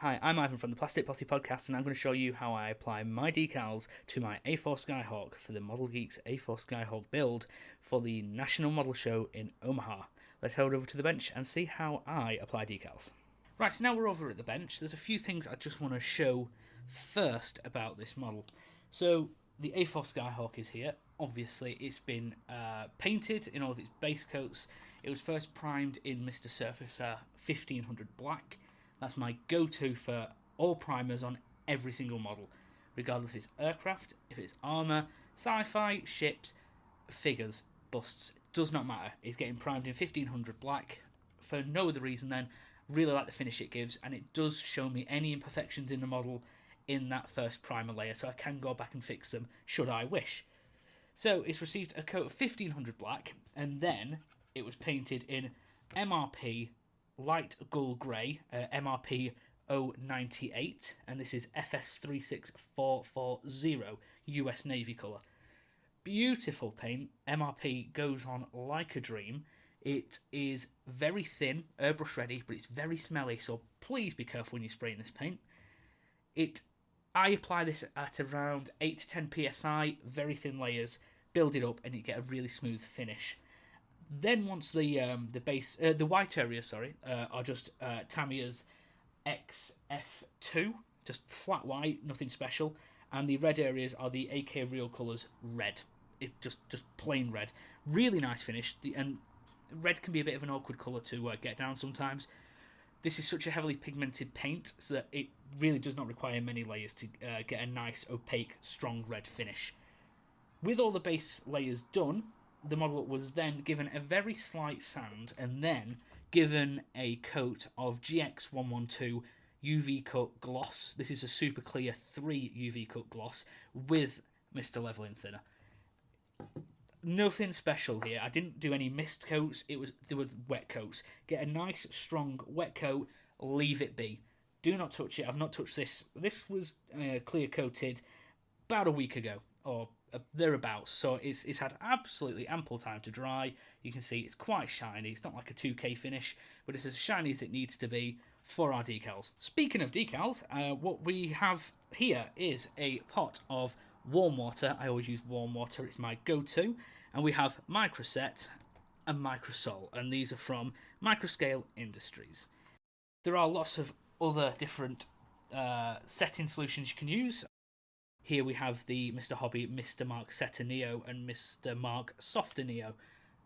Hi, I'm Ivan from the Plastic Posse podcast, and I'm going to show you how I apply my decals to my A4 Skyhawk for the Model Geeks A4 Skyhawk build for the National Model Show in Omaha. Let's head over to the bench and see how I apply decals. Right, so now we're over at the bench. There's a few things I just want to show first about this model. So the A4 Skyhawk is here. Obviously, it's been painted in all of its base coats. It was first primed in Mr. Surfacer 1500 Black. That's my go-to for all primers on every single model, regardless if it's aircraft, if it's armour, sci-fi, ships, figures, busts. It does not matter. It's getting primed in 1500 Black for no other reason than really like the finish it gives, and it does show me any imperfections in the model in that first primer layer, so I can go back and fix them should I wish. So it's received a coat of 1500 Black, and then it was painted in MRP Light Gull Grey, MRP 098, and this is FS36440 US Navy colour. Beautiful paint. MRP goes on like a dream. It is very thin, airbrush ready, but it's very smelly, so please be careful when you're spraying this paint. I apply this at around 8 to 10 psi, very thin layers, build it up, and you get a really smooth finish. Then once the white areas, are just Tamiya's XF2, just flat white, nothing special, and the red areas are the AK Real Colours red. It just plain red, really nice finish. And red can be a bit of an awkward colour to get down sometimes. This is such a heavily pigmented paint, so that it really does not require many layers to get a nice, opaque, strong red finish. With all the base layers done, the model was then given a very slight sand and then given a coat of GX112 UV Cut Gloss. This is a super clear 3 UV Cut Gloss with Mr. Leveling Thinner. Nothing special here. I didn't do any mist coats. There were wet coats. Get a nice strong wet coat, leave it be. Do not touch it. I've not touched this. This was clear coated about a week ago, or thereabouts, so it's had absolutely ample time to dry. You can see it's quite shiny. It's not like a 2K finish, but it's as shiny as it needs to be for our decals. Speaking of decals, what we have here is a pot of warm water. I always use warm water, it's my go-to, and we have Microset and Microsol, and these are from Microscale Industries. There are lots of other different setting solutions you can use. Here we have the Mr. Hobby, Mr. Mark Setter Neo, and Mr. Mark Softer Neo.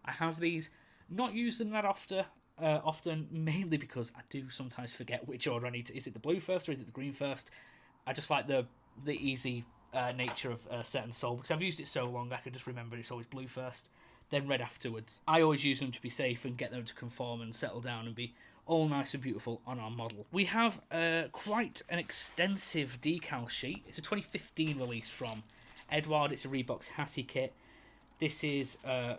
I have these, not used them that often, mainly because I do sometimes forget which order I need to. Is it the blue first or is it the green first? I just like the easy nature of Set and Sol, because I've used it so long I can just remember it's always blue first, then red afterwards. I always use them to be safe and get them to conform and settle down and be all nice and beautiful on our model. We have quite an extensive decal sheet. It's a 2015 release from Edward. It's a Reebok Hassie kit. This is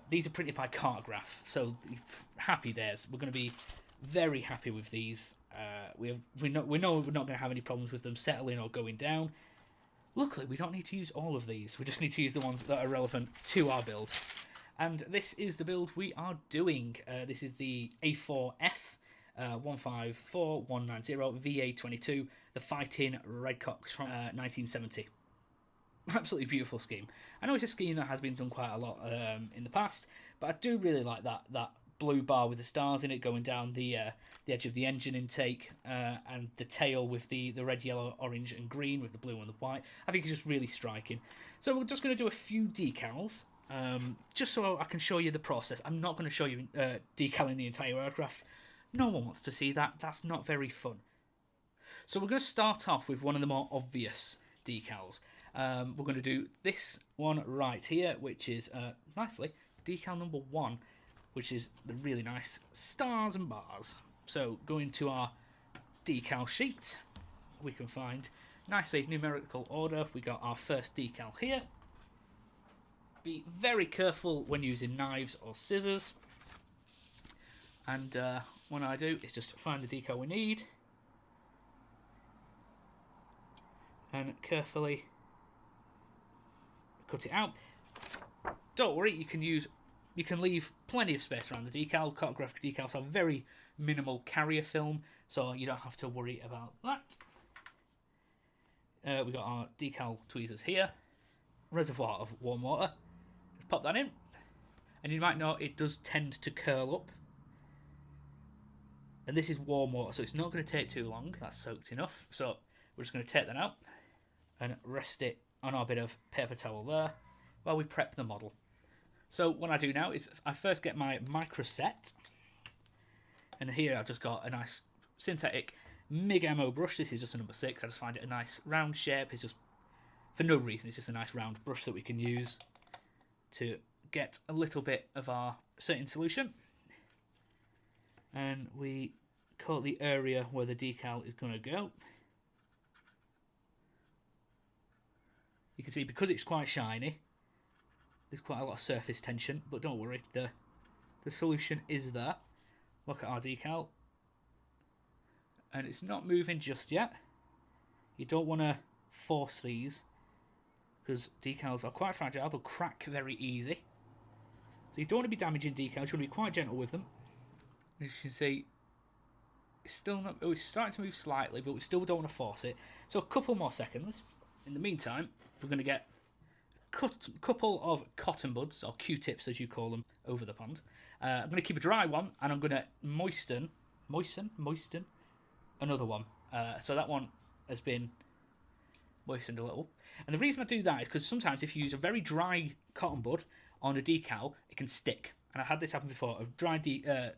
these are printed by Cartograph, so happy days. We're going to be very happy with these. We know we're not going to have any problems with them settling or going down. Luckily, we don't need to use all of these. We just need to use the ones that are relevant to our build. And this is the build we are doing. This is the A4F 154190 VA22, the Fighting Redcocks from 1970. Absolutely beautiful scheme. I know it's a scheme that has been done quite a lot in the past, but I do really like that blue bar with the stars in it going down the edge of the engine intake, and the tail with the red, yellow, orange and green with the blue and the white. I think it's just really striking. So we're just going to do a few decals, just so I can show you the process. I'm not going to show you decaling the entire aircraft. No one wants to see that. That's not very fun. So we're going to start off with one of the more obvious decals. We're going to do this one right here, which is, nicely, decal number 1, which is the really nice stars and bars. So going to our decal sheet, we can find, nicely numerical order, we got our first decal here. Be very careful when using knives or scissors. And what I do is just find the decal we need and carefully cut it out. Don't worry, you can use you can leave plenty of space around the decal. Cartographic decals have very minimal carrier film, so you don't have to worry about that. We've got our decal tweezers here. Reservoir of warm water. Just pop that in. And you might know it does tend to curl up. And this is warm water, so it's not going to take too long. That's soaked enough. So we're just going to take that out and rest it on our bit of paper towel there while we prep the model. So what I do now is I first get my micro set. And here I've just got a nice synthetic MIG ammo brush. This is just a number 6. I just find it a nice round shape. It's just, for no reason, it's just a nice round brush that we can use to get a little bit of our certain solution. And we coat the area where the decal is going to go. You can see, because it's quite shiny, there's quite a lot of surface tension, but don't worry, the solution is there. Look at our decal. And it's not moving just yet. You don't want to force these, because decals are quite fragile, they'll crack very easy. So you don't want to be damaging decals, you want to be quite gentle with them. As you can see, it's still not, it's starting to move slightly, but we still don't want to force it. So a couple more seconds. In the meantime, we're going to get a couple of cotton buds, or Q-tips as you call them, over the pond. I'm going to keep a dry one, and I'm going to moisten another one. So that one has been moistened a little. And the reason I do that is because sometimes if you use a very dry cotton bud on a decal, it can stick. And I had this happen before, a dry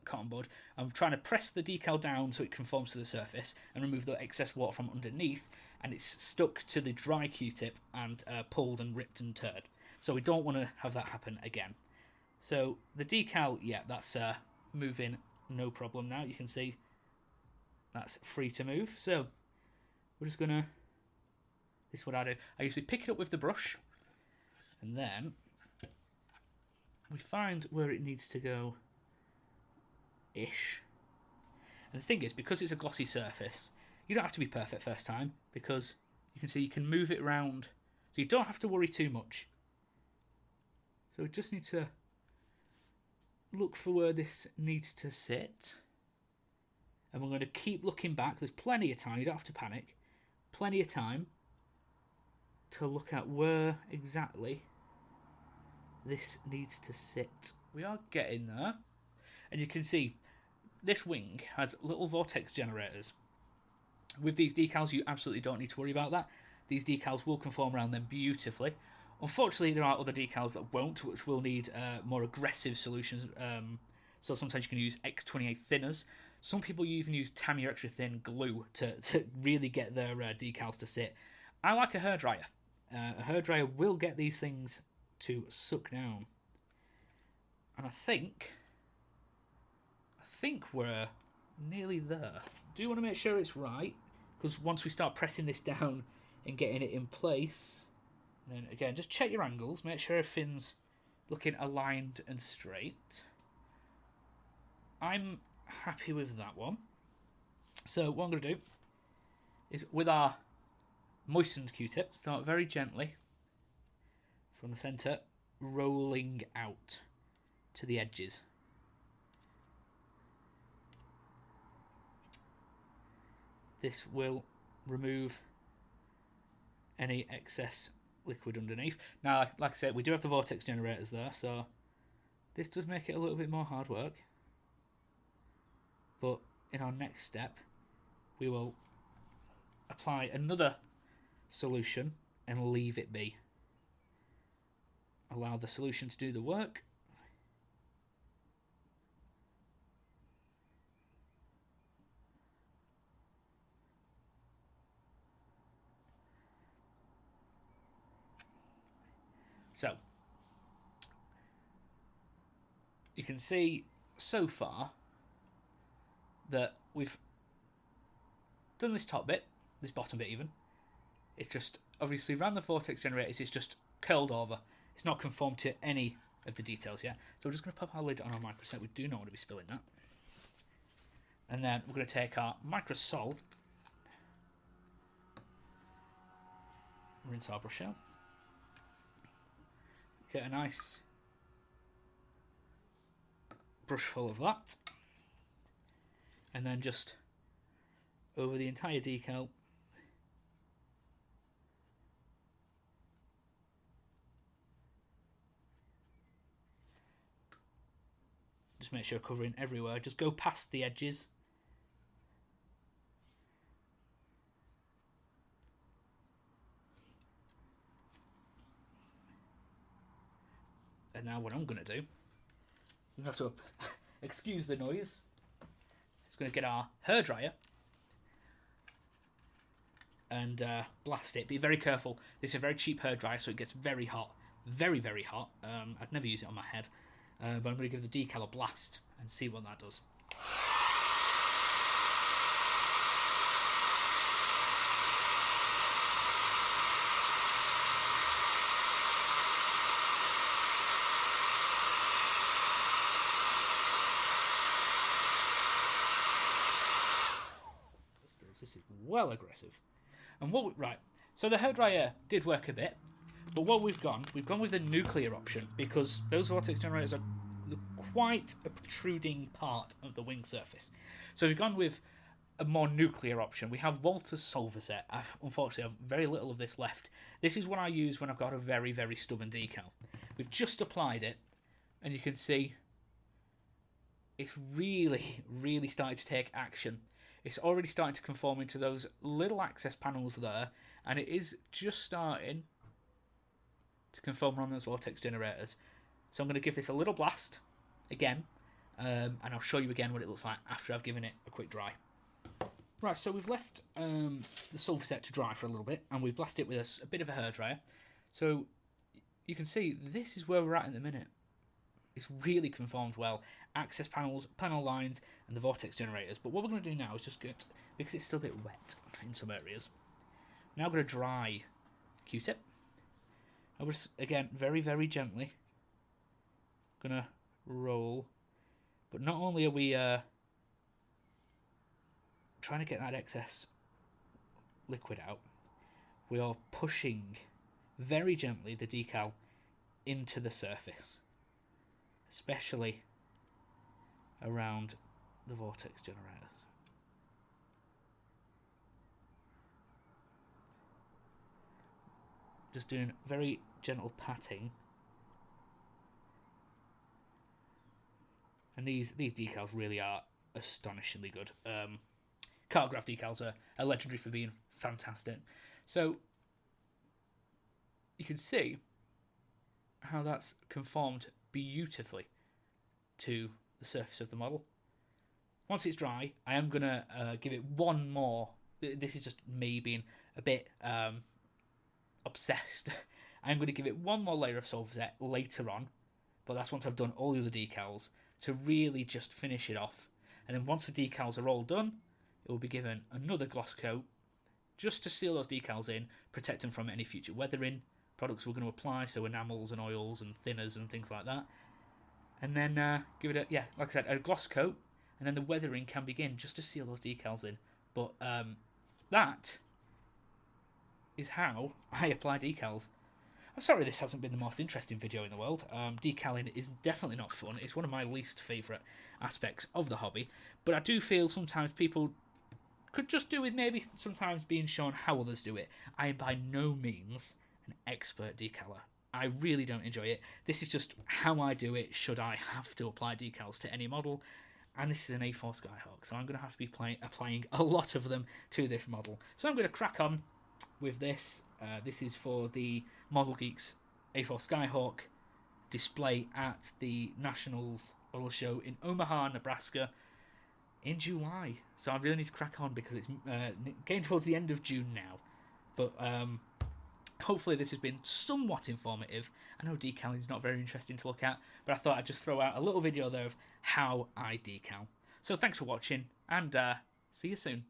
cotton bud. I'm trying to press the decal down so it conforms to the surface and remove the excess water from underneath, and it's stuck to the dry Q-tip and pulled and ripped and teared. So we don't want to have that happen again. So the decal, yeah, that's moving no problem now. You can see that's free to move. So we're just going to, this is what I do. I usually pick it up with the brush, and then we find where it needs to go ish. And the thing is, because it's a glossy surface, you don't have to be perfect first time, because you can see you can move it around, so you don't have to worry too much. So we just need to look for where this needs to sit, and we're going to keep looking back. There's plenty of time, you don't have to panic, plenty of time to look at where exactly this needs to sit. We are getting there, and you can see this wing has little vortex generators. With these decals, you absolutely don't need to worry about that. These decals will conform around them beautifully. Unfortunately, there are other decals that won't, which will need more aggressive solutions. So sometimes you can use X28 thinners. Some people even use Tamiya extra thin glue to really get their decals to sit. I like a hairdryer. A hairdryer will get these things to suck down. And I think we're nearly there. Do want to make sure it's right, because once we start pressing this down and getting it in place, then again, just check your angles, make sure everything's looking aligned and straight. I'm happy with that one. So what I'm going to do is, with our moistened Q-tip, start very gently from the centre, rolling out to the edges. This will remove any excess liquid underneath. Now, like I said, we do have the vortex generators there, so this does make it a little bit more hard work. But in our next step, we will apply another solution and leave it be. Allow the solution to do the work. So, you can see so far that we've done this top bit, this bottom bit even. It's just, obviously around the vortex generators, it's just curled over. It's not conformed to any of the details yet. So we're just going to pop our lid on our microset. We do not want to be spilling that. And then we're going to take our microsol, rinse our brush out. Get a nice brush full of that. And then just over the entire decal. Just make sure covering everywhere. Just go past the edges. And now what I'm going to do, you have to excuse the noise. It's going to get our hairdryer and blast it. Be very careful. This is a very cheap hairdryer, so it gets very hot. Very, very hot. I'd never use it on my head. But I'm going to give the decal a blast and see what that does. This is well aggressive. And so the hairdryer did work a bit, but what we've gone with the nuclear option, because those vortex generators are quite a protruding part of the wing surface. So we've gone with a more nuclear option. We have Walther's solver set. Unfortunately, I have very little of this left. This is what I use when I've got a very, very stubborn decal. We've just applied it, and you can see it's really, really starting to take action. It's already starting to conform into those little access panels there, and it is just starting to conform on those vortex generators. So I'm going to give this a little blast again, and I'll show you again what it looks like after I've given it a quick dry. Right, so we've left the solver set to dry for a little bit, and we've blasted it with a bit of a hairdryer. So you can see this is where we're at in the minute. It's really conformed well. Access panels, panel lines, and the vortex generators. But what we're going to do now is just get, because it's still a bit wet in some areas, now I'm going to dry Q-tip. I was, again, very, very gently going to roll. But not only are we trying to get that excess liquid out, we are pushing very gently the decal into the surface, especially around the vortex generators. Just doing very gentle patting. And these decals really are astonishingly good. Cartograph decals are legendary for being fantastic. So you can see how that's conformed beautifully to the surface of the model. Once it's dry, I am going to give it one more. This is just me being a bit obsessed. I'm going to give it one more layer of solver set later on, but that's once I've done all the other decals to really just finish it off. And then once the decals are all done, it will be given another gloss coat just to seal those decals in, protect them from any future weathering products we're going to apply, so enamels and oils and thinners and things like that. And then give it like I said, a gloss coat, and then the weathering can begin just to seal those decals in. But that is how I apply decals. I'm sorry this hasn't been the most interesting video in the world. Decaling is definitely not fun. It's one of my least favourite aspects of the hobby. But I do feel sometimes people could just do with maybe sometimes being shown how others do it. I am by no means an expert decaler. I really don't enjoy it. This is just how I do it should I have to apply decals to any model. And this is an A4 Skyhawk, so I'm going to have to be applying a lot of them to this model. So I'm going to crack on with this. This is for the Model Geeks A4 Skyhawk display at the Nationals Model Show in Omaha, Nebraska in July. So I really need to crack on because it's getting towards the end of June now. But hopefully this has been somewhat informative. I know decaling is not very interesting to look at, but I thought I'd just throw out a little video there of how I decal. So thanks for watching, and see you soon.